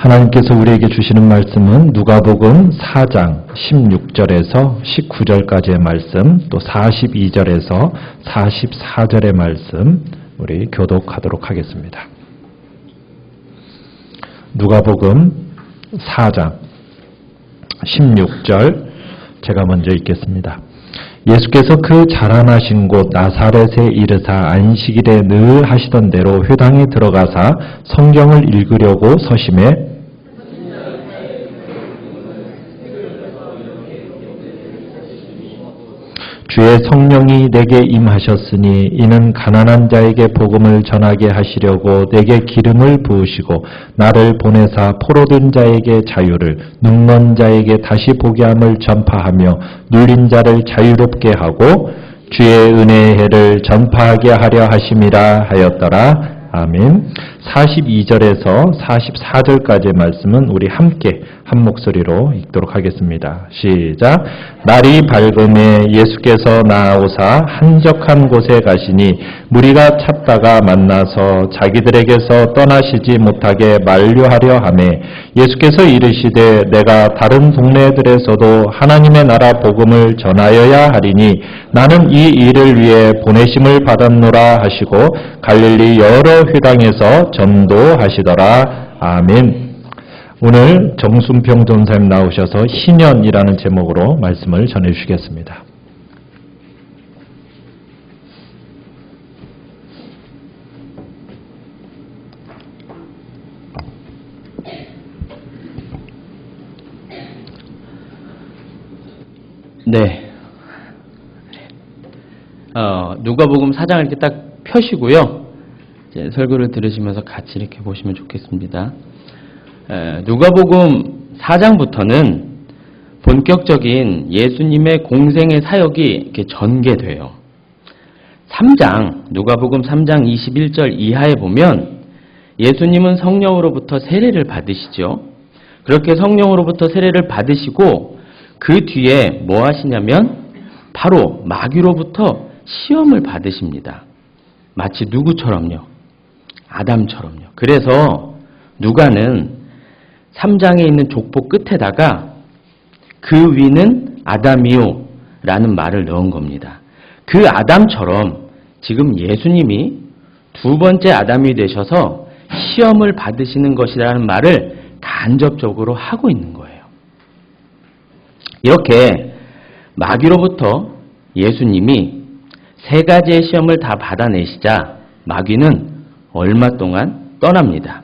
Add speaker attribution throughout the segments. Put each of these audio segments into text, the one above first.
Speaker 1: 하나님께서 우리에게 주시는 말씀은 누가복음 4장 16절에서 19절까지의 말씀, 또 42절에서 44절의 말씀 우리 교독하도록 하겠습니다. 누가복음 4장 16절 제가 먼저 읽겠습니다. 예수께서 그 자라나신 곳 나사렛에 이르사 안식일에 늘 하시던 대로 회당에 들어가사 성경을 읽으려고 서심해 주의 성령이 내게 임하셨으니 이는 가난한 자에게 복음을 전하게 하시려고 내게 기름을 부으시고 나를 보내사 포로된 자에게 자유를 눈먼 자에게 다시 보게 함을 전파하며 눌린 자를 자유롭게 하고 주의 은혜의 해를 전파하게 하려 하심이라 하였더라. 아멘. 42절에서 44절까지의 말씀은 우리 함께 한 목소리로 읽도록 하겠습니다. 시작. 날이 밝음에 예수께서 나아오사 한적한 곳에 가시니 무리가 찾다가 만나서 자기들에게서 떠나시지 못하게 만류하려 하매 예수께서 이르시되 내가 다른 동네들에서도 하나님의 나라 복음을 전하여야 하리니 나는 이 일을 위해 보내심을 받았노라 하시고 갈릴리 여러 회당에서 전도하시더라. 아멘. 오늘 정순평 전사님 나오셔서 희년이라는 제목으로 말씀을 전해주시겠습니다.
Speaker 2: 네. 누가복음 4장을 이렇게 딱 펴시고요. 이제 설교를 들으시면서 같이 이렇게 보시면 좋겠습니다. 누가복음 4장부터는 본격적인 예수님의 공생의 사역이 이렇게 전개돼요. 3장, 누가복음 3장 21절 이하에 보면 예수님은 성령으로부터 세례를 받으시죠. 그렇게 성령으로부터 세례를 받으시고 그 뒤에 뭐 하시냐면 바로 마귀로부터 시험을 받으십니다. 마치 누구처럼요? 아담처럼요. 그래서 누가는 3장에 있는 족보 끝에다가 그 위는 아담이요 라는 말을 넣은 겁니다. 그 아담처럼 지금 예수님이 두 번째 아담이 되셔서 시험을 받으시는 것이라는 말을 간접적으로 하고 있는 거예요. 이렇게 마귀로부터 예수님이 세 가지의 시험을 다 받아내시자 마귀는 얼마 동안 떠납니다.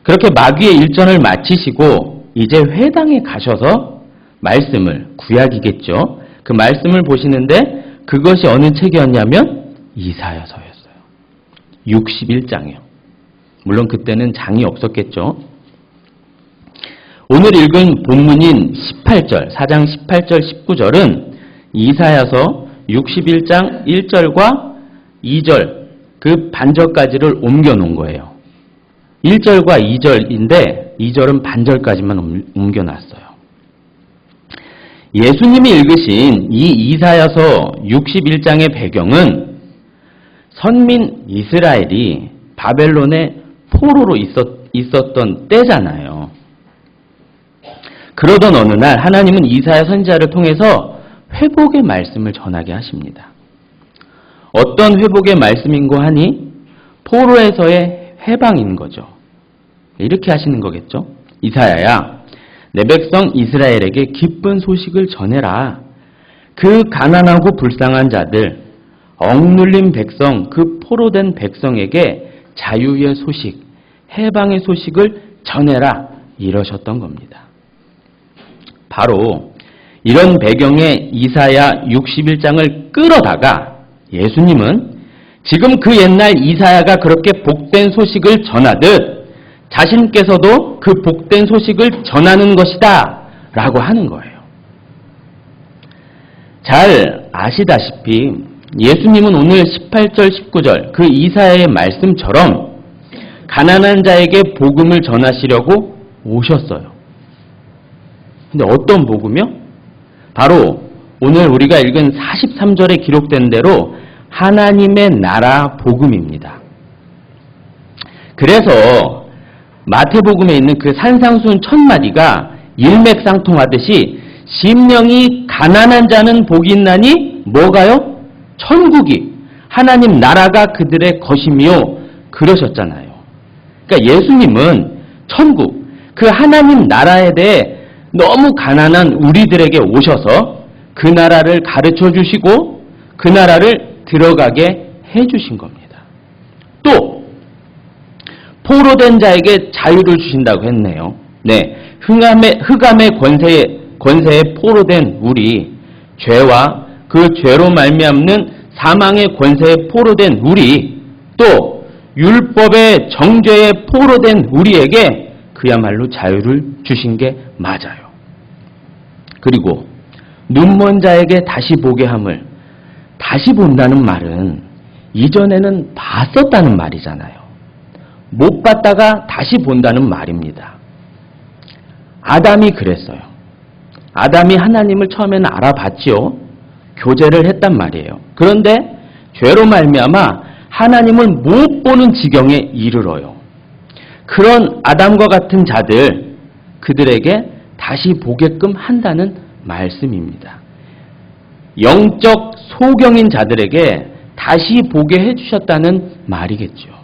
Speaker 2: 그렇게 마귀의 일전을 마치시고 이제 회당에 가셔서 말씀을, 구약이겠죠. 그 말씀을 보시는데 그것이 어느 책이었냐면 이사야서였어요. 61장이요. 물론 그때는 장이 없었겠죠. 오늘 읽은 본문인 18절, 4장 18절, 19절은 이사야서 61장 1절과 2절 그 반절까지를 옮겨놓은 거예요. 1절과 2절인데 2절은 반절까지만 옮겨놨어요. 예수님이 읽으신 이 이사야서 61장의 배경은 선민 이스라엘이 바벨론의 포로로 있었던 때잖아요. 그러던 어느 날 하나님은 이사야 선지자를 통해서 회복의 말씀을 전하게 하십니다. 어떤 회복의 말씀인고 하니 포로에서의 해방인 거죠. 이렇게 하시는 거겠죠. 이사야야, 내 백성 이스라엘에게 기쁜 소식을 전해라. 그 가난하고 불쌍한 자들, 억눌린 백성, 그 포로된 백성에게 자유의 소식, 해방의 소식을 전해라. 이러셨던 겁니다. 바로 이런 배경의 이사야 61장을 끌어다가 예수님은 지금 그 옛날 이사야가 그렇게 복된 소식을 전하듯 자신께서도 그 복된 소식을 전하는 것이다 라고 하는 거예요. 잘 아시다시피 예수님은 오늘 18절 19절 그 이사야의 말씀처럼 가난한 자에게 복음을 전하시려고 오셨어요. 근데 어떤 복음이요? 바로 오늘 우리가 읽은 43절에 기록된 대로 하나님의 나라 복음입니다. 그래서 마태복음에 있는 그 산상수훈 1000마디가 일맥상통하듯이 심령이 가난한 자는 복이 있나니 뭐가요? 천국이 하나님 나라가 그들의 것이며 그러셨잖아요. 그러니까 예수님은 천국, 그 하나님 나라에 대해 너무 가난한 우리들에게 오셔서 그 나라를 가르쳐 주시고 그 나라를 들어가게 해 주신 겁니다. 또 포로된 자에게 자유를 주신다고 했네요. 네, 흑암의 권세에 포로된 우리, 죄와 그 죄로 말미암는 사망의 권세에 포로된 우리, 또 율법의 정죄에 포로된 우리에게 그야말로 자유를 주신 게 맞아요. 그리고 눈먼 자에게 다시 보게 함을, 다시 본다는 말은 이전에는 봤었다는 말이잖아요. 못 봤다가 다시 본다는 말입니다. 아담이 그랬어요. 아담이 하나님을 처음에는 알아봤지요. 교제를 했단 말이에요. 그런데 죄로 말미암아 하나님을 못 보는 지경에 이르러요. 그런 아담과 같은 자들, 그들에게 다시 보게끔 한다는 말씀입니다. 영적 소경인 자들에게 다시 보게 해주셨다는 말이겠죠.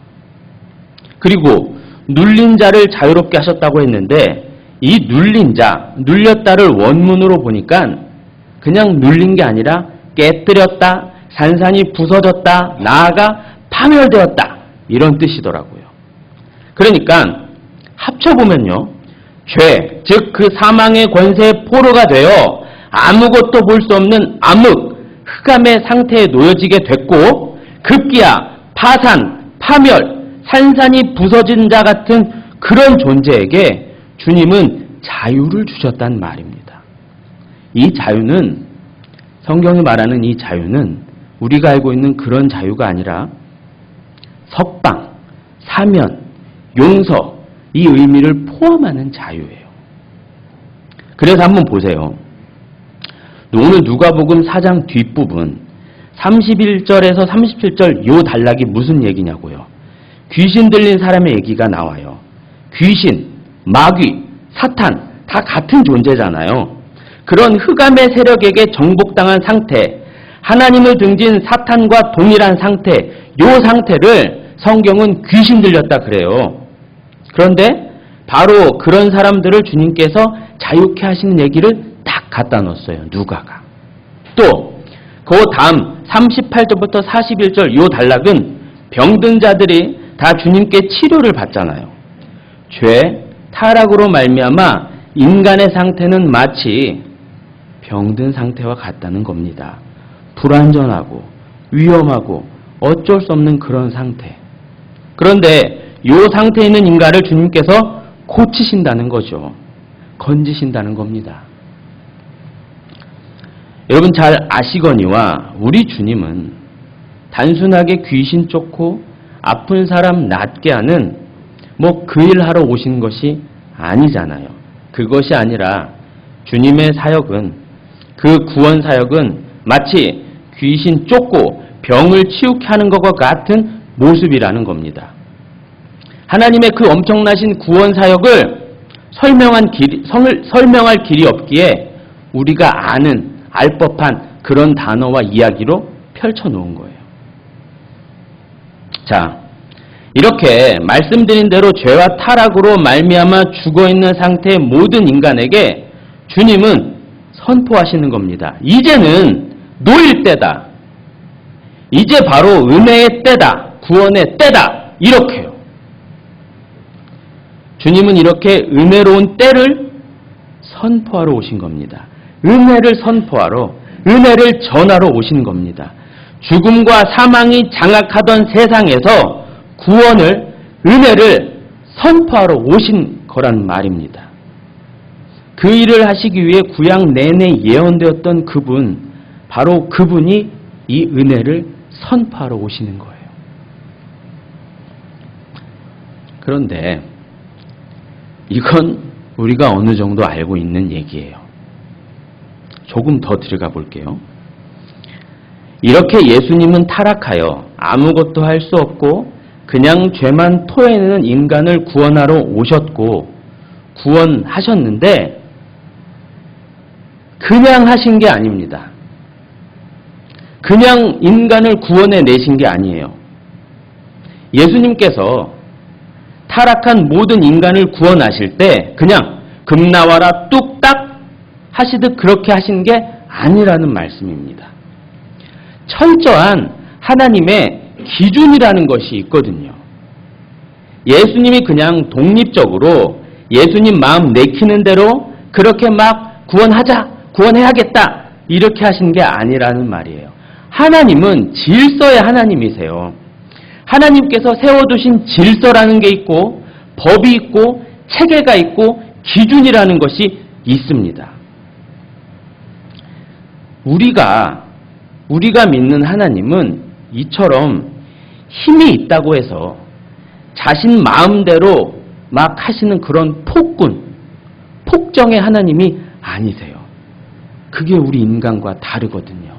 Speaker 2: 그리고 눌린 자를 자유롭게 하셨다고 했는데 이 눌린 자, 눌렸다를 원문으로 보니까 그냥 눌린 게 아니라 깨뜨렸다, 산산이 부서졌다, 나아가 파멸되었다, 이런 뜻이더라고요. 그러니까 합쳐보면요, 죄, 즉 그 사망의 권세의 포로가 되어 아무것도 볼 수 없는 암흑, 흑암의 상태에 놓여지게 됐고 급기야 파산, 파멸, 산산이 부서진 자 같은 그런 존재에게 주님은 자유를 주셨단 말입니다. 이 자유는, 성경이 말하는 이 자유는 우리가 알고 있는 그런 자유가 아니라 석방, 사면, 용서, 이 의미를 포함하는 자유예요. 그래서 한번 보세요. 오늘 누가복음 4장 뒷부분 31절에서 37절 요 단락이 무슨 얘기냐고요. 귀신 들린 사람의 얘기가 나와요. 귀신, 마귀, 사탄 다 같은 존재잖아요. 그런 흑암의 세력에게 정복당한 상태, 하나님을 등진 사탄과 동일한 상태, 요 상태를 성경은 귀신 들렸다 그래요. 그런데 바로 그런 사람들을 주님께서 자유케 하시는 얘기를 딱 갖다 놓았어요. 누가가. 또 그 다음 38절부터 41절 요 단락은 병든 자들이 다 주님께 치료를 받잖아요. 죄, 타락으로 말미암아 인간의 상태는 마치 병든 상태와 같다는 겁니다. 불완전하고 위험하고 어쩔 수 없는 그런 상태. 그런데 이 상태에 있는 인간을 주님께서 고치신다는 거죠. 건지신다는 겁니다. 여러분 잘 아시거니와 우리 주님은 단순하게 귀신 쫓고 아픈 사람 낫게 하는 그 일 하러 오신 것이 아니잖아요. 그것이 아니라 주님의 사역은, 그 구원 사역은 마치 귀신 쫓고 병을 치유케 하는 것과 같은 모습이라는 겁니다. 하나님의 그 엄청나신 구원 사역을 설명할 길이 없기에 우리가 알 법한 그런 단어와 이야기로 펼쳐놓은 거예요. 자, 이렇게 말씀드린 대로 죄와 타락으로 말미암아 죽어있는 상태의 모든 인간에게 주님은 선포하시는 겁니다. 이제는 놓일 때다. 이제 바로 은혜의 때다. 구원의 때다. 이렇게요. 주님은 이렇게 은혜로운 때를 선포하러 오신 겁니다. 은혜를 선포하러, 은혜를 전하러 오신 겁니다. 죽음과 사망이 장악하던 세상에서 구원을, 은혜를 선포하러 오신 거란 말입니다. 그 일을 하시기 위해 구약 내내 예언되었던 그분, 바로 그분이 이 은혜를 선포하러 오시는 거예요. 그런데 이건 우리가 어느 정도 알고 있는 얘기예요. 조금 더 들어가 볼게요. 이렇게 예수님은 타락하여 아무것도 할 수 없고 그냥 죄만 토해내는 인간을 구원하러 오셨고 구원하셨는데 그냥 하신 게 아닙니다. 그냥 인간을 구원해 내신 게 아니에요. 예수님께서 타락한 모든 인간을 구원하실 때 그냥 금 나와라 뚝딱 하시듯 그렇게 하신 게 아니라는 말씀입니다. 철저한 하나님의 기준이라는 것이 있거든요. 예수님이 그냥 독립적으로 예수님 마음 내키는 대로 그렇게 막 구원하자, 구원해야겠다 이렇게 하신 게 아니라는 말이에요. 하나님은 질서의 하나님이세요. 하나님께서 세워두신 질서라는 게 있고 법이 있고 체계가 있고 기준이라는 것이 있습니다. 우리가 믿는 하나님은 이처럼 힘이 있다고 해서 자신 마음대로 막 하시는 그런 폭정의 하나님이 아니세요. 그게 우리 인간과 다르거든요.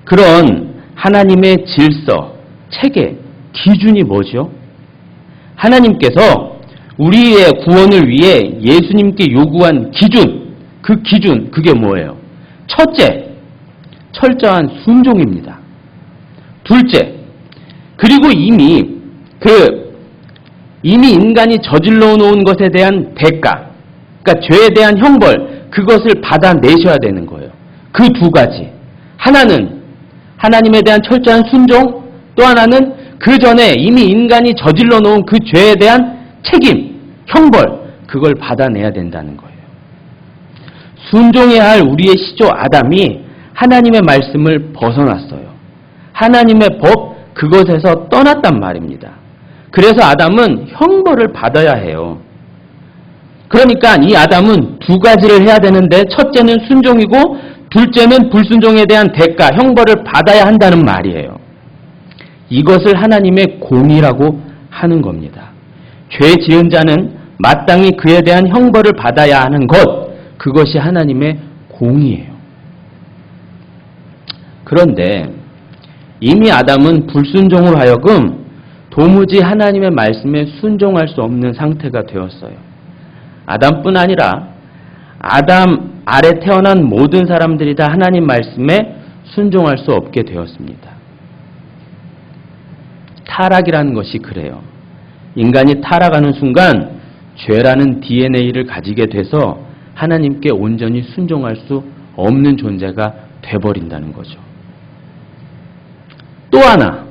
Speaker 2: 그런 하나님의 질서, 체계, 기준이 뭐죠? 하나님께서 우리의 구원을 위해 예수님께 요구한 기준, 그 기준, 그게 뭐예요? 첫째, 철저한 순종입니다. 둘째, 그리고 이미 인간이 저질러 놓은 것에 대한 대가, 그러니까 죄에 대한 형벌, 그것을 받아내셔야 되는 거예요. 그 두 가지. 하나는 하나님에 대한 철저한 순종, 또 하나는 그 전에 이미 인간이 저질러 놓은 그 죄에 대한 책임, 형벌, 그걸 받아내야 된다는 거예요. 순종해야 할 우리의 시조 아담이 하나님의 말씀을 벗어났어요. 하나님의 법, 그것에서 떠났단 말입니다. 그래서 아담은 형벌을 받아야 해요. 그러니까 이 아담은 두 가지를 해야 되는데 첫째는 순종이고 둘째는 불순종에 대한 대가, 형벌을 받아야 한다는 말이에요. 이것을 하나님의 공의라고 하는 겁니다. 죄 지은 자는 마땅히 그에 대한 형벌을 받아야 하는 것, 그것이 하나님의 공의예요. 그런데 이미 아담은 불순종으로 하여금 도무지 하나님의 말씀에 순종할 수 없는 상태가 되었어요. 아담뿐 아니라 아담 아래 태어난 모든 사람들이 다 하나님 말씀에 순종할 수 없게 되었습니다. 타락이라는 것이 그래요. 인간이 타락하는 순간 죄라는 DNA를 가지게 돼서 하나님께 온전히 순종할 수 없는 존재가 돼버린다는 거죠. 또 하나,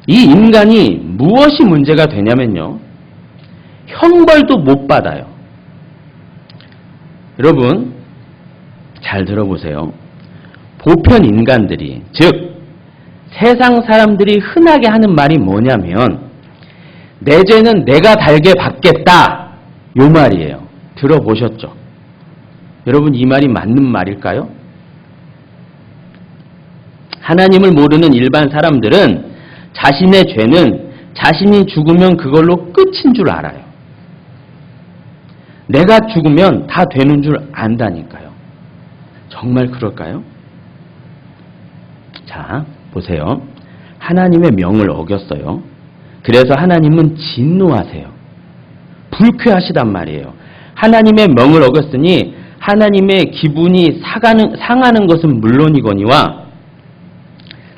Speaker 2: 이 인간이 무엇이 문제가 되냐면요, 형벌도 못 받아요. 여러분 잘 들어보세요. 보편 인간들이, 즉 세상 사람들이 흔하게 하는 말이 뭐냐면 내 죄는 내가 달게 받겠다, 요 말이에요. 들어보셨죠? 여러분 이 말이 맞는 말일까요? 하나님을 모르는 일반 사람들은 자신의 죄는 자신이 죽으면 그걸로 끝인 줄 알아요. 내가 죽으면 다 되는 줄 안다니까요. 정말 그럴까요? 자, 보세요. 하나님의 명을 어겼어요. 그래서 하나님은 진노하세요. 불쾌하시단 말이에요. 하나님의 명을 어겼으니 하나님의 기분이 상하는 것은 물론이거니와,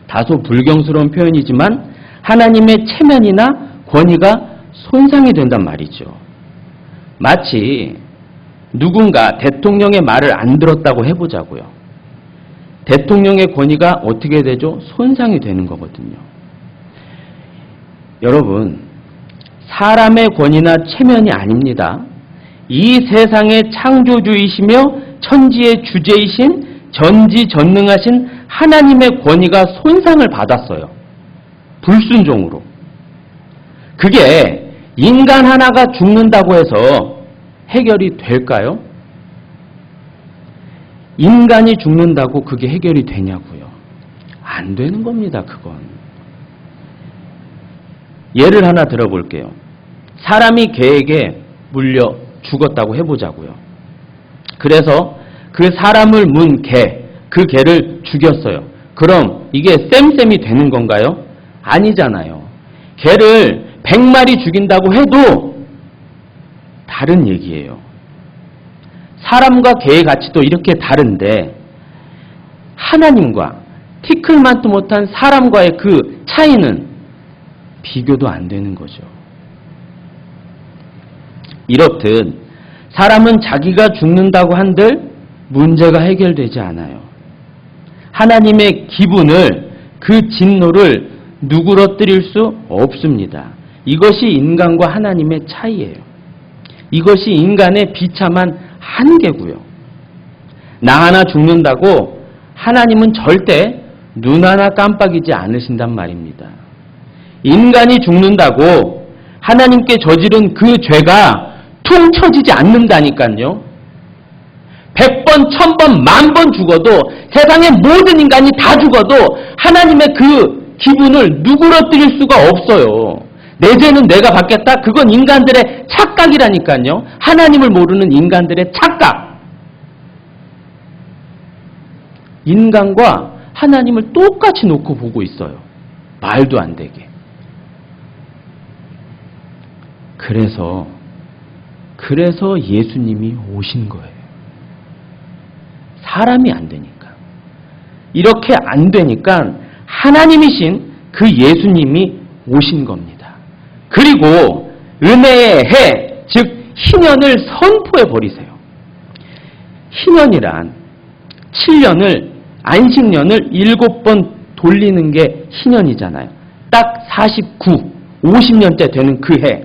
Speaker 2: 다소 불경스러운 표현이지만 하나님의 체면이나 권위가 손상이 된단 말이죠. 마치 누군가 대통령의 말을 안 들었다고 해보자고요. 대통령의 권위가 어떻게 되죠? 손상이 되는 거거든요. 여러분, 사람의 권위나 체면이 아닙니다. 이 세상의 창조주이시며 천지의 주제이신 전지전능하신 하나님의 권위가 손상을 받았어요. 불순종으로. 그게 인간 하나가 죽는다고 해서 해결이 될까요? 인간이 죽는다고 그게 해결이 되냐고요. 안 되는 겁니다, 그건. 예를 하나 들어볼게요. 사람이 개에게 물려 죽었다고 해보자고요. 그래서 그 사람을 문 개, 그 개를 죽였어요. 그럼 이게 쌤쌤이 되는 건가요? 아니잖아요. 개를 100마리 죽인다고 해도 다른 얘기예요. 사람과 개의 가치도 이렇게 다른데 하나님과 티끌만도 못한 사람과의 그 차이는 비교도 안 되는 거죠. 이렇듯 사람은 자기가 죽는다고 한들 문제가 해결되지 않아요. 하나님의 기분을, 그 진노를 누그러뜨릴 수 없습니다. 이것이 인간과 하나님의 차이예요. 이것이 인간의 비참한 한계고요. 나 하나 죽는다고 하나님은 절대 눈 하나 깜빡이지 않으신단 말입니다. 인간이 죽는다고 하나님께 저지른 그 죄가 퉁 쳐지지 않는다니까요. 100번, 1000번, 10,000번 죽어도, 세상의 모든 인간이 다 죽어도 하나님의 그 기분을 누그러뜨릴 수가 없어요. 내 죄는 내가 받겠다? 그건 인간들의 착각이라니까요. 하나님을 모르는 인간들의 착각. 인간과 하나님을 똑같이 놓고 보고 있어요. 말도 안 되게. 그래서 예수님이 오신 거예요. 사람이 안 되니까. 이렇게 안 되니까 하나님이신 그 예수님이 오신 겁니다. 그리고 은혜의 해, 즉 희년을 선포해 버리세요. 희년이란 7년을, 안식년을 7번 돌리는 게 희년이잖아요. 딱 49, 50년째 되는 그 해.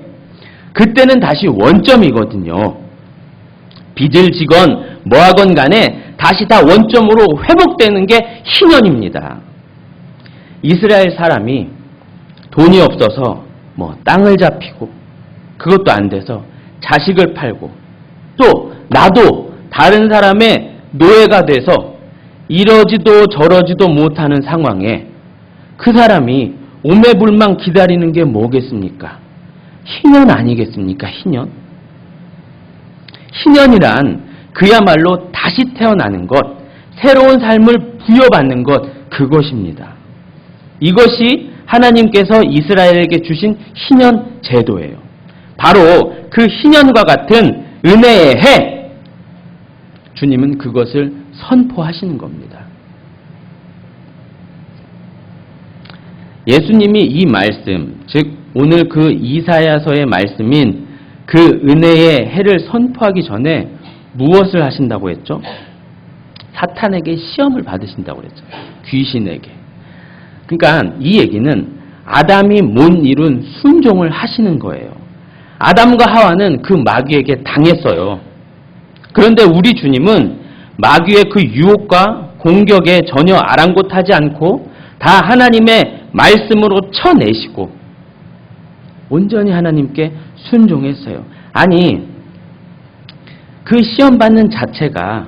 Speaker 2: 그때는 다시 원점이거든요. 빚을 지건 뭐하건 간에 다시 다 원점으로 회복되는 게 희년입니다. 이스라엘 사람이 돈이 없어서 땅을 잡히고 그것도 안 돼서 자식을 팔고 또 나도 다른 사람의 노예가 돼서 이러지도 저러지도 못하는 상황에 그 사람이 오매불망 기다리는 게 뭐겠습니까? 희년 아니겠습니까? 희년? 희년이란 그야말로 다시 태어나는 것, 새로운 삶을 부여받는 것, 그것입니다. 이것이 하나님께서 이스라엘에게 주신 희년 제도예요. 바로 그 희년과 같은 은혜의 해, 주님은 그것을 선포하시는 겁니다. 예수님이 이 말씀, 즉 오늘 그 이사야서의 말씀인 그 은혜의 해를 선포하기 전에 무엇을 하신다고 했죠? 사탄에게 시험을 받으신다고 했죠. 귀신에게. 그러니까 이 얘기는 아담이 못 이룬 순종을 하시는 거예요. 아담과 하와는 그 마귀에게 당했어요. 그런데 우리 주님은 마귀의 그 유혹과 공격에 전혀 아랑곳하지 않고 다 하나님의 말씀으로 쳐내시고 온전히 하나님께 순종했어요. 아니, 그 시험 받는 자체가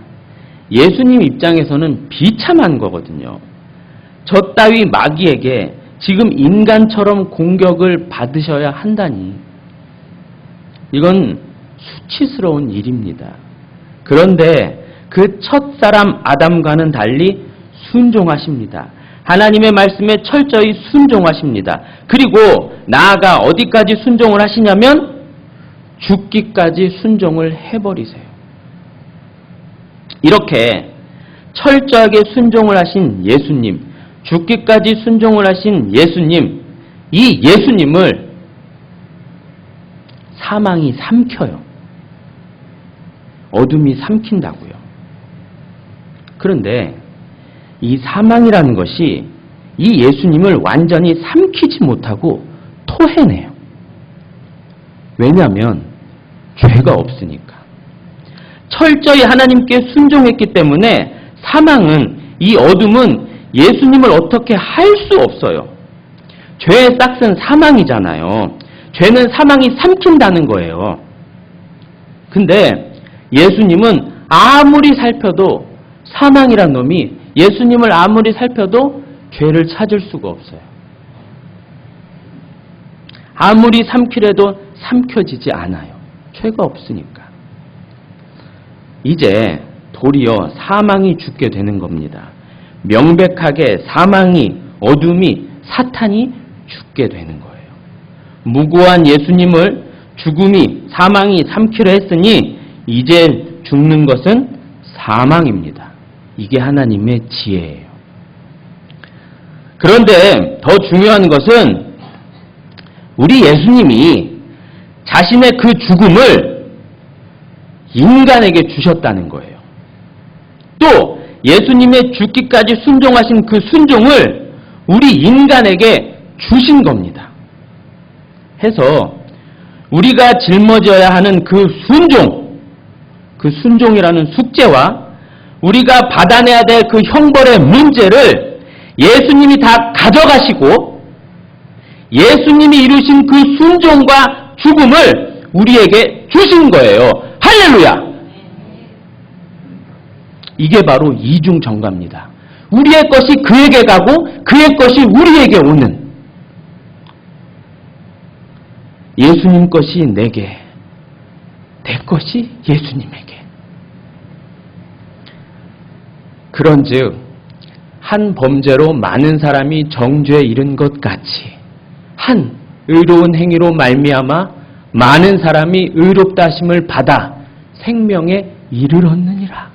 Speaker 2: 예수님 입장에서는 비참한 거거든요. 저 따위 마귀에게 지금 인간처럼 공격을 받으셔야 한다니. 이건 수치스러운 일입니다. 그런데 그 첫사람 아담과는 달리 순종하십니다. 하나님의 말씀에 철저히 순종하십니다. 그리고 나아가 어디까지 순종을 하시냐면 죽기까지 순종을 해버리세요. 이렇게 철저하게 순종을 하신 예수님, 죽기까지 순종을 하신 예수님, 이 예수님을 사망이 삼켜요. 어둠이 삼킨다고요. 그런데 이 사망이라는 것이 이 예수님을 완전히 삼키지 못하고 토해내요. 왜냐하면 죄가 없으니까. 철저히 하나님께 순종했기 때문에 사망은, 이 어둠은 예수님을 어떻게 할 수 없어요. 죄의 싹은 사망이잖아요. 죄는 사망이 삼킨다는 거예요. 근데 예수님은 아무리 살펴도, 사망이란 놈이 예수님을 아무리 살펴도 죄를 찾을 수가 없어요. 아무리 삼키려도 삼켜지지 않아요. 죄가 없으니까. 이제 도리어 사망이 죽게 되는 겁니다. 명백하게 사망이, 어둠이, 사탄이 죽게 되는 거예요. 무고한 예수님을 사망이 삼키려 했으니 이제 죽는 것은 사망입니다. 이게 하나님의 지혜예요. 그런데 더 중요한 것은 우리 예수님이 자신의 그 죽음을 인간에게 주셨다는 거예요. 또 예수님의 죽기까지 순종하신 그 순종을 우리 인간에게 주신 겁니다. 해서 우리가 짊어져야 하는 그 순종이라는 숙제와 우리가 받아내야 될 그 형벌의 문제를 예수님이 다 가져가시고 예수님이 이루신 그 순종과 죽음을 우리에게 주신 거예요. 할렐루야! 이게 바로 이중전가입니다. 우리의 것이 그에게 가고 그의 것이 우리에게 오는, 예수님 것이 내게, 내 것이 예수님에게. 그런즉 한 범죄로 많은 사람이 정죄에 이른 것 같이 한 의로운 행위로 말미암아 많은 사람이 의롭다 하심을 받아 생명에 이르렀느니라.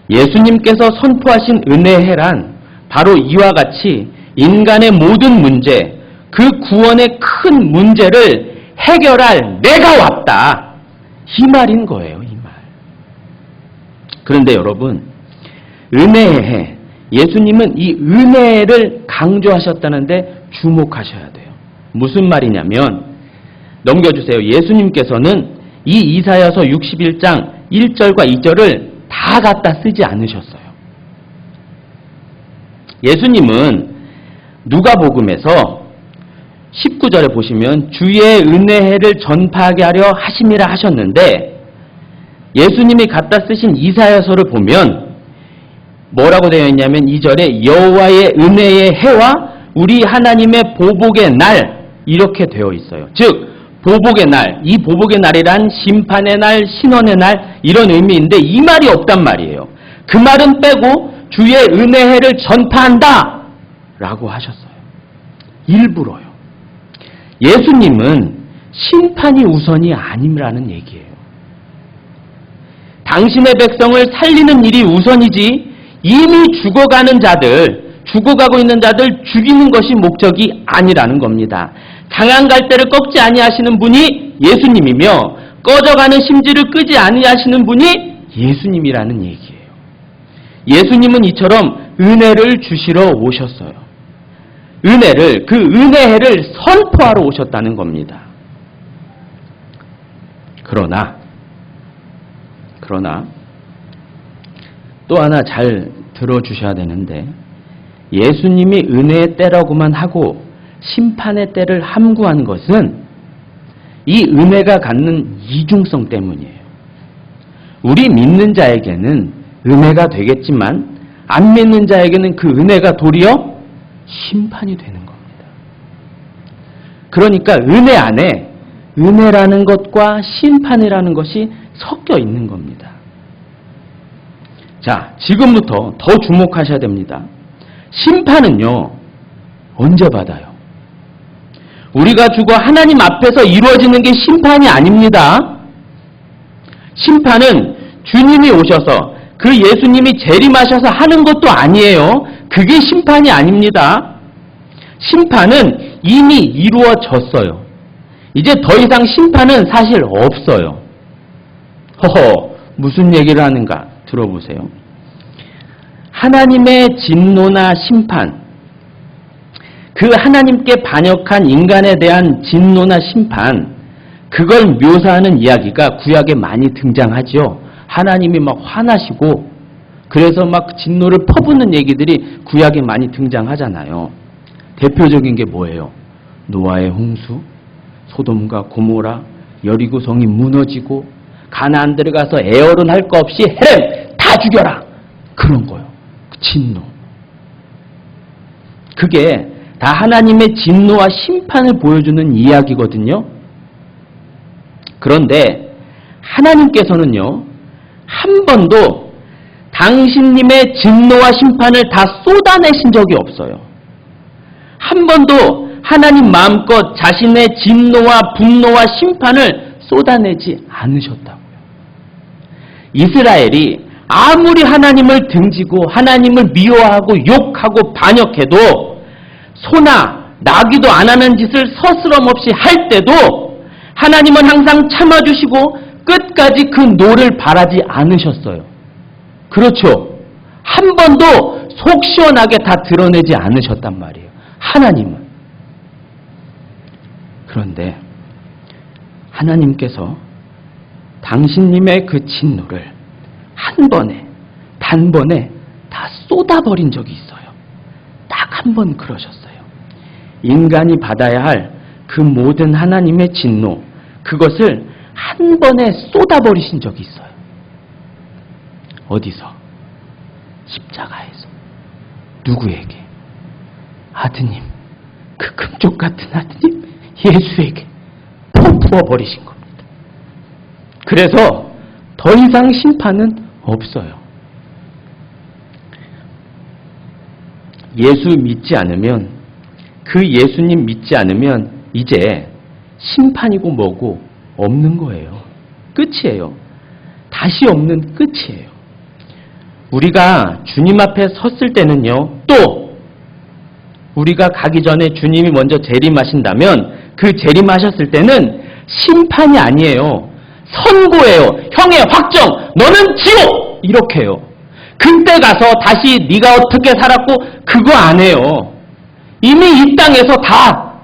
Speaker 2: 예수님께서 선포하신 은혜해란 바로 이와 같이 인간의 모든 문제, 그 구원의 큰 문제를 해결할 내가 왔다, 이 말인 거예요. 이 말. 그런데 여러분, 은혜해, 예수님은 이 은혜를 강조하셨다는데 주목하셔야 돼요. 무슨 말이냐면, 넘겨주세요. 예수님께서는 이 이사야서 61장 1절과 2절을 다 갖다 쓰지 않으셨어요. 예수님은 누가복음에서 19절에 보시면 주의 은혜를 전파하게 하려 하심이라 하셨는데, 예수님이 갖다 쓰신 이사야서를 보면 뭐라고 되어 있냐면 2절에 여호와의 은혜의 해와 우리 하나님의 보복의 날, 이렇게 되어 있어요. 즉 보복의 날, 이 보복의 날이란 심판의 날, 신원의 날, 이런 의미인데 이 말이 없단 말이에요. 그 말은 빼고 주의 은혜를 전파한다 라고 하셨어요. 일부러요. 예수님은 심판이 우선이 아니라는 얘기예요. 당신의 백성을 살리는 일이 우선이지 이미 죽어가고 있는 자들 죽이는 것이 목적이 아니라는 겁니다. 강한 갈대를 꺾지 아니하시는 분이 예수님이며 꺼져가는 심지를 끄지 아니하시는 분이 예수님이라는 얘기예요. 예수님은 이처럼 은혜를 주시러 오셨어요. 그 은혜를 선포하러 오셨다는 겁니다. 그러나 또 하나 잘 들어주셔야 되는데, 예수님이 은혜의 때라고만 하고 심판의 때를 함구한 것은 이 은혜가 갖는 이중성 때문이에요. 우리 믿는 자에게는 은혜가 되겠지만 안 믿는 자에게는 그 은혜가 도리어 심판이 되는 겁니다. 그러니까 은혜 안에 은혜라는 것과 심판이라는 것이 섞여 있는 겁니다. 자, 지금부터 더 주목하셔야 됩니다. 심판은요, 언제 받아요? 우리가 죽어 하나님 앞에서 이루어지는 게 심판이 아닙니다. 심판은 주님이 오셔서 그 예수님이 재림하셔서 하는 것도 아니에요. 그게 심판이 아닙니다. 심판은 이미 이루어졌어요. 이제 더 이상 심판은 사실 없어요. 무슨 얘기를 하는가 들어보세요. 하나님의 진노나 심판, 그 하나님께 반역한 인간에 대한 진노나 심판, 그걸 묘사하는 이야기가 구약에 많이 등장하죠. 하나님이 막 화나시고 그래서 막 진노를 퍼붓는 얘기들이 구약에 많이 등장하잖아요. 대표적인 게 뭐예요? 노아의 홍수, 소돔과 고모라, 여리고 성이 무너지고 가나안 들어가서 애어른 할 거 없이 헤렘 다 죽여라, 그런 거요. 진노. 그게 다 하나님의 진노와 심판을 보여주는 이야기거든요. 그런데 하나님께서는요, 한 번도 당신님의 진노와 심판을 다 쏟아내신 적이 없어요. 한 번도 하나님 마음껏 자신의 진노와 분노와 심판을 쏟아내지 않으셨다고요. 이스라엘이 아무리 하나님을 등지고 하나님을 미워하고 욕하고 반역해도 소나 나기도 안 하는 짓을 서스럼 없이 할 때도 하나님은 항상 참아주시고 끝까지 그 노를 바라지 않으셨어요. 그렇죠. 한 번도 속 시원하게 다 드러내지 않으셨단 말이에요. 하나님은. 그런데 하나님께서 당신님의 그 진노를 한 번에, 단번에 다 쏟아버린 적이 있어요. 딱 한 번 그러셨어요. 인간이 받아야 할 그 모든 하나님의 진노, 그것을 한 번에 쏟아버리신 적이 있어요. 어디서? 십자가에서. 누구에게? 아드님, 그 금쪽 같은 아드님 예수에게 푹 부어버리신 겁니다. 그래서 더 이상 심판은 없어요. 예수 믿지 않으면, 그 예수님 믿지 않으면 이제 심판이고 뭐고 없는 거예요. 끝이에요. 다시 없는 끝이에요. 우리가 주님 앞에 섰을 때는요, 또 우리가 가기 전에 주님이 먼저 재림하신다면 그 재림하셨을 때는 심판이 아니에요. 선고예요. 형의 확정, 너는 지옥! 이렇게 해요. 그때 가서 다시 네가 어떻게 살았고 그거 안 해요. 이미 이 땅에서 다,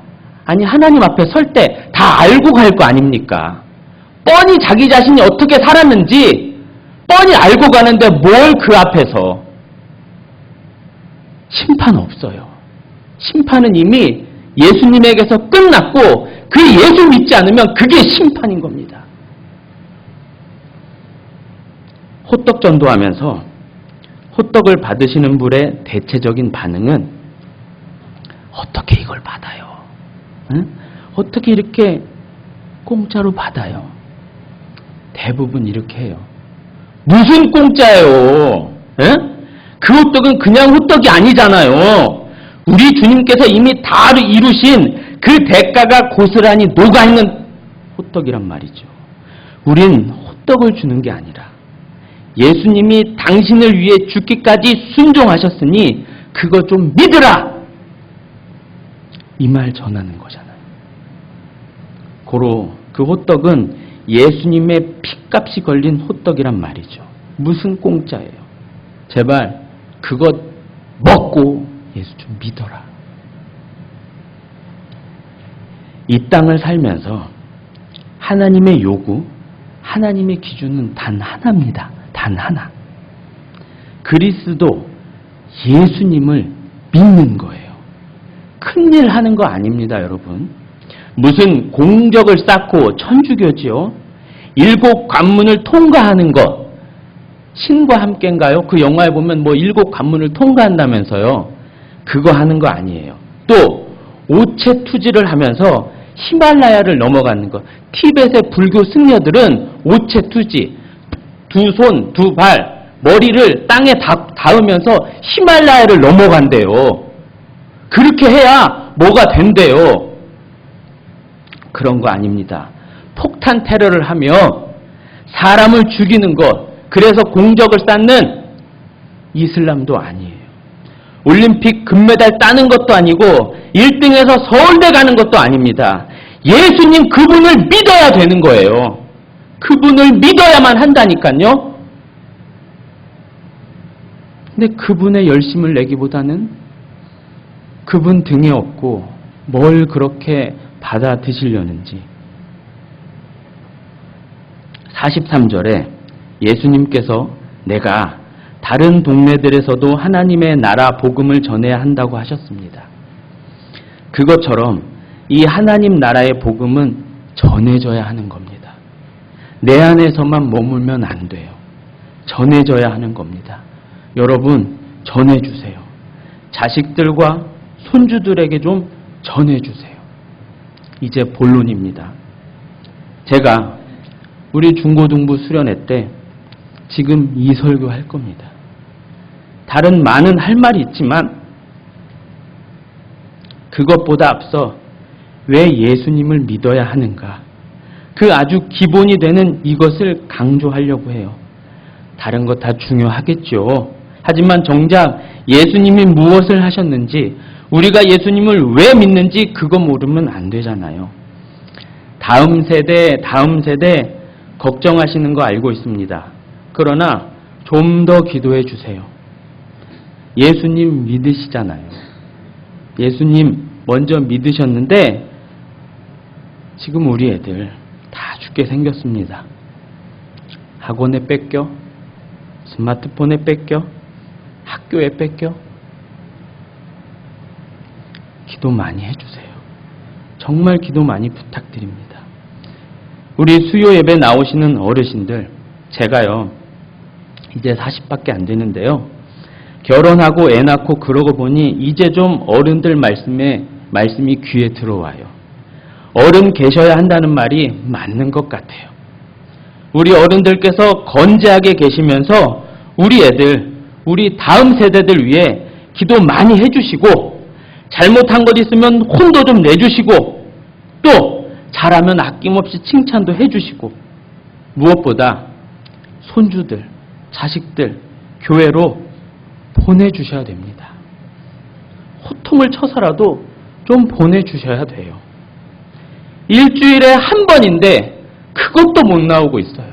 Speaker 2: 아니 하나님 앞에 설 때 다 알고 갈 거 아닙니까? 뻔히 자기 자신이 어떻게 살았는지 뻔히 알고 가는데 뭘 그 앞에서. 심판 없어요. 심판은 이미 예수님에게서 끝났고 그 예수 믿지 않으면 그게 심판인 겁니다. 호떡 전도하면서 호떡을 받으시는 분의 대체적인 반응은 어떻게 이걸 받아요? 응? 어떻게 이렇게 공짜로 받아요? 대부분 이렇게 해요. 무슨 공짜예요? 응? 그 호떡은 그냥 호떡이 아니잖아요. 우리 주님께서 이미 다 이루신 그 대가가 고스란히 녹아있는 호떡이란 말이죠. 우린 호떡을 주는 게 아니라 예수님이 당신을 위해 죽기까지 순종하셨으니 그거 좀 믿으라! 이 말 전하는 거잖아요. 고로 그 호떡은 예수님의 핏값이 걸린 호떡이란 말이죠. 무슨 공짜예요. 제발 그것 먹고 예수 좀 믿어라. 이 땅을 살면서 하나님의 요구, 하나님의 기준은 단 하나입니다. 단 하나. 그리스도 예수님을 믿는 거예요. 큰일 하는 거 아닙니다, 여러분. 무슨 공적을 쌓고 천주교지요. 7 관문을 통과하는 것. 신과 함께인가요? 그 영화에 보면 뭐 7 관문을 통과한다면서요. 그거 하는 거 아니에요. 또 오체 투지를 하면서 히말라야를 넘어가는 것. 티벳의 불교 승려들은 오체 투지, 2 손, 2 발, 머리를 땅에 닿으면서 히말라야를 넘어간대요. 그렇게 해야 뭐가 된대요. 그런 거 아닙니다. 폭탄 테러를 하며 사람을 죽이는 것, 그래서 공적을 쌓는 이슬람도 아니에요. 올림픽 금메달 따는 것도 아니고 1등에서 서울대 가는 것도 아닙니다. 예수님 그분을 믿어야 되는 거예요. 그분을 믿어야만 한다니까요. 근데 그분의 열심을 내기보다는 그분 등에 업고 뭘 그렇게 받아 드시려는지. 43절에 예수님께서 내가 다른 동네들에서도 하나님의 나라 복음을 전해야 한다고 하셨습니다. 그것처럼 이 하나님 나라의 복음은 전해져야 하는 겁니다. 내 안에서만 머물면 안 돼요. 전해져야 하는 겁니다. 여러분, 전해주세요. 자식들과 손주들에게 좀 전해주세요. 이제 본론입니다. 제가 우리 중고등부 수련회 때 지금 이 설교 할 겁니다. 다른 많은 할 말이 있지만 그것보다 앞서 왜 예수님을 믿어야 하는가? 그 아주 기본이 되는 이것을 강조하려고 해요. 다른 것 다 중요하겠죠. 하지만 정작 예수님이 무엇을 하셨는지, 우리가 예수님을 왜 믿는지 그거 모르면 안 되잖아요. 다음 세대 걱정하시는 거 알고 있습니다. 그러나 좀 더 기도해 주세요. 예수님 믿으시잖아요. 예수님 먼저 믿으셨는데 지금 우리 애들 다 죽게 생겼습니다. 학원에 뺏겨, 스마트폰에 뺏겨, 학교에 뺏겨. 기도 많이 해주세요. 정말 기도 많이 부탁드립니다. 우리 수요 예배 나오시는 어르신들, 제가요 이제 40밖에 안 되는데요, 결혼하고 애 낳고 그러고 보니 이제 좀 어른들 말씀이 귀에 들어와요. 어른 계셔야 한다는 말이 맞는 것 같아요. 우리 어른들께서 건재하게 계시면서 우리 애들, 우리 다음 세대들 위해 기도 많이 해주시고, 잘못한 것 있으면 혼도 좀 내주시고, 또 잘하면 아낌없이 칭찬도 해주시고, 무엇보다 손주들, 자식들 교회로 보내주셔야 됩니다. 호통을 쳐서라도 좀 보내주셔야 돼요. 일주일에 한 번인데 그것도 못 나오고 있어요.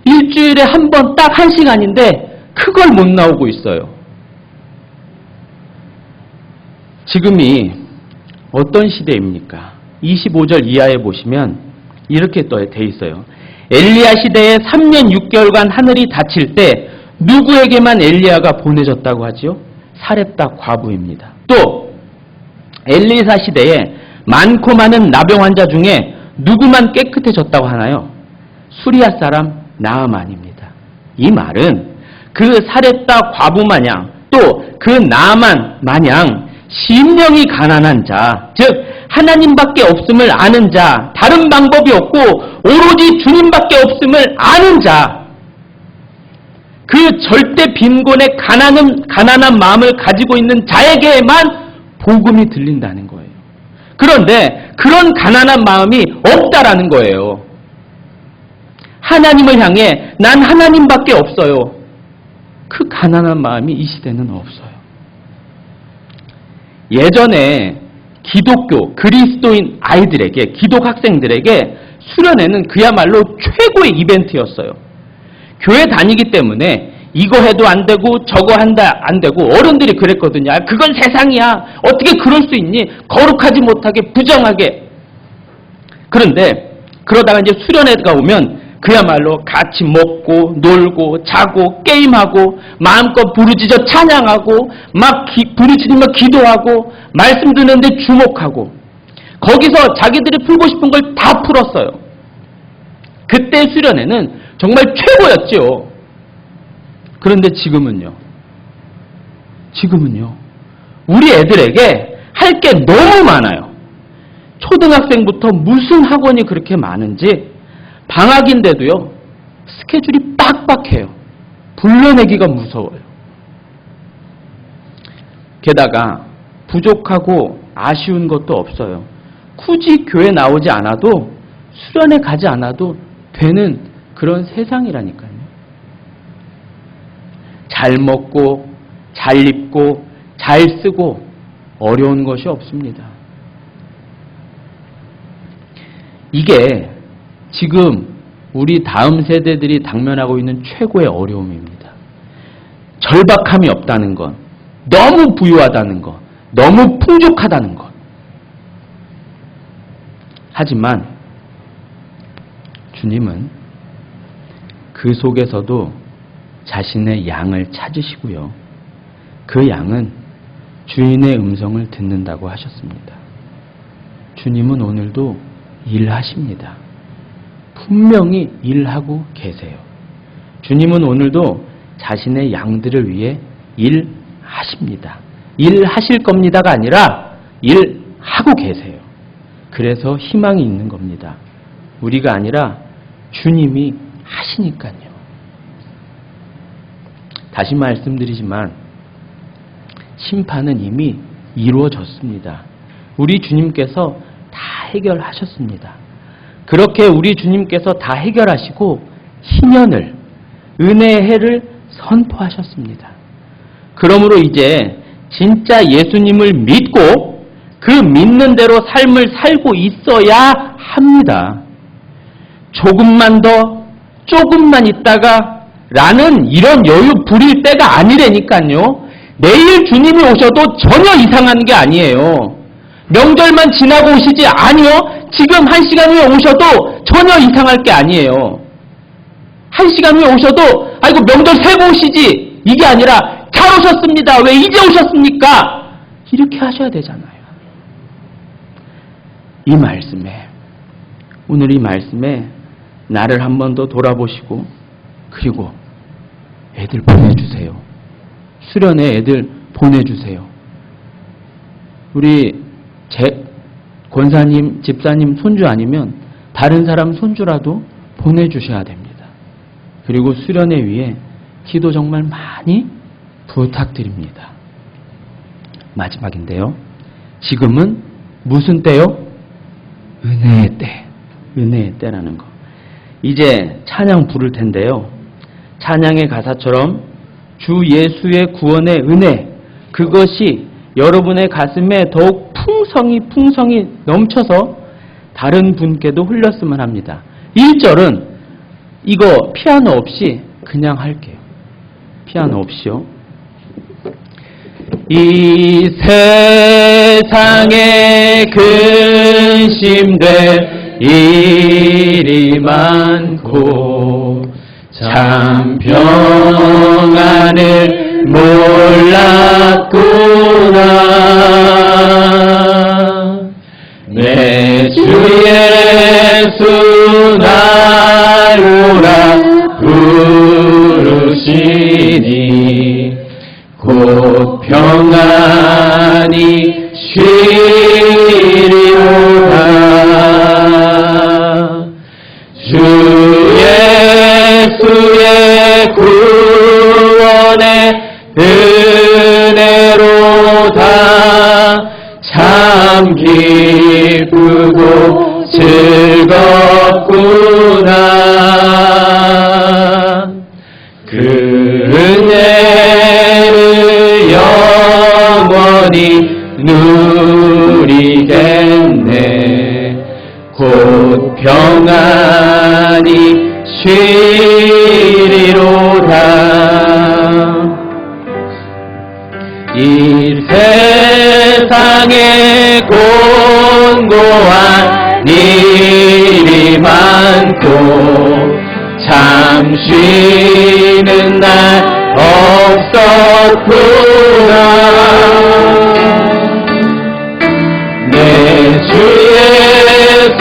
Speaker 2: 일주일에 한 번 딱 1시간인데 그걸 못 나오고 있어요. 지금이 어떤 시대입니까? 25절 이하에 보시면 이렇게 돼 있어요. 엘리야 시대에 3년 6개월간 하늘이 닫힐 때 누구에게만 엘리야가 보내졌다고 하지요? 사렙다 과부입니다. 또 엘리사 시대에 많고 많은 나병 환자 중에 누구만 깨끗해졌다고 하나요? 수리아 사람 나아만입니다. 이 말은 그 사렙다 과부 마냥, 또 그 나아만 마냥 심령이 가난한 자, 즉 하나님밖에 없음을 아는 자, 다른 방법이 없고 오로지 주님밖에 없음을 아는 자, 그 절대 빈곤의 가난한 마음을 가지고 있는 자에게만 복음이 들린다는 거예요. 그런데 그런 가난한 마음이 없다라는 거예요. 하나님을 향해 난 하나님밖에 없어요. 그 가난한 마음이 이 시대는 없어요. 예전에 기독교, 그리스도인 아이들에게, 기독 학생들에게 수련회는 그야말로 최고의 이벤트였어요. 교회 다니기 때문에 이거 해도 안 되고 저거 한다 안 되고, 어른들이 그랬거든요. 그건 세상이야. 어떻게 그럴 수 있니? 거룩하지 못하게, 부정하게. 그런데 그러다가 이제 수련회가 오면 그야말로 같이 먹고 놀고 자고 게임하고 마음껏 부르짖어 찬양하고 막 부르짖으며 기도하고 말씀 듣는데 주목하고, 거기서 자기들이 풀고 싶은 걸 다 풀었어요. 그때 수련회는 정말 최고였죠. 그런데 지금은요. 우리 애들에게 할 게 너무 많아요. 초등학생부터 무슨 학원이 그렇게 많은지, 방학인데도요, 스케줄이 빡빡해요. 불러내기가 무서워요. 게다가 부족하고 아쉬운 것도 없어요. 굳이 교회 나오지 않아도, 수련회 가지 않아도 되는 그런 세상이라니까요. 잘 먹고 잘 입고 잘 쓰고 어려운 것이 없습니다. 이게 지금 우리 다음 세대들이 당면하고 있는 최고의 어려움입니다. 절박함이 없다는 것, 너무 부유하다는 것, 너무 풍족하다는 것. 하지만 주님은 그 속에서도 자신의 양을 찾으시고요, 그 양은 주인의 음성을 듣는다고 하셨습니다. 주님은 오늘도 일하십니다. 분명히 일하고 계세요. 주님은 오늘도 자신의 양들을 위해 일하십니다. 일하실 겁니다가 아니라 일하고 계세요. 그래서 희망이 있는 겁니다. 우리가 아니라 주님이 하시니까요. 다시 말씀드리지만 심판은 이미 이루어졌습니다. 우리 주님께서 다 해결하셨습니다. 그렇게 우리 주님께서 다 해결하시고 희년을, 은혜의 해를 선포하셨습니다. 그러므로 이제 진짜 예수님을 믿고 그 믿는 대로 삶을 살고 있어야 합니다. 조금만 더, 조금만 있다가 라는 이런 여유 부릴 때가 아니라니까요. 내일 주님이 오셔도 전혀 이상한 게 아니에요. 명절만 지나고 오시지 아니요. 지금 1시간 후에 오셔도 전혀 이상할 게 아니에요. 1시간 후에 오셔도 아이고 명절 새고 오시지 이게 아니라 잘 오셨습니다. 왜 이제 오셨습니까? 이렇게 하셔야 되잖아요. 이 말씀에 오늘 이 말씀에 나를 한 번 더 돌아보시고 그리고 애들 보내주세요. 수련회 애들 보내주세요. 우리 권사님, 집사님 손주 아니면 다른 사람 손주라도 보내주셔야 됩니다. 그리고 수련회 위에 기도 정말 많이 부탁드립니다. 마지막인데요. 지금은 무슨 때요? 은혜의 때. 은혜의 때라는 거. 이제 찬양 부를 텐데요. 찬양의 가사처럼 주 예수의 구원의 은혜, 그것이 여러분의 가슴에 더욱 풍성이 넘쳐서 다른 분께도 흘렸으면 합니다. 1절은 이거 피아노 없이 그냥 할게요. 피아노 없이요. 이 세상에 근심될 일이 많고 참 평안을 몰랐구나. 내 주 예수 날 오라 부르시니 곧 평안히 쉬리로다. 주 예수의 구원의 은혜로다. 참 기쁘고 즐겁구나. 그 은혜를 영원히 누리겠네. 곧 평안히 쉬리로다. 이 세상에 곤고한 일이 많고 참 쉬는 날 없었구나. 내 주 예수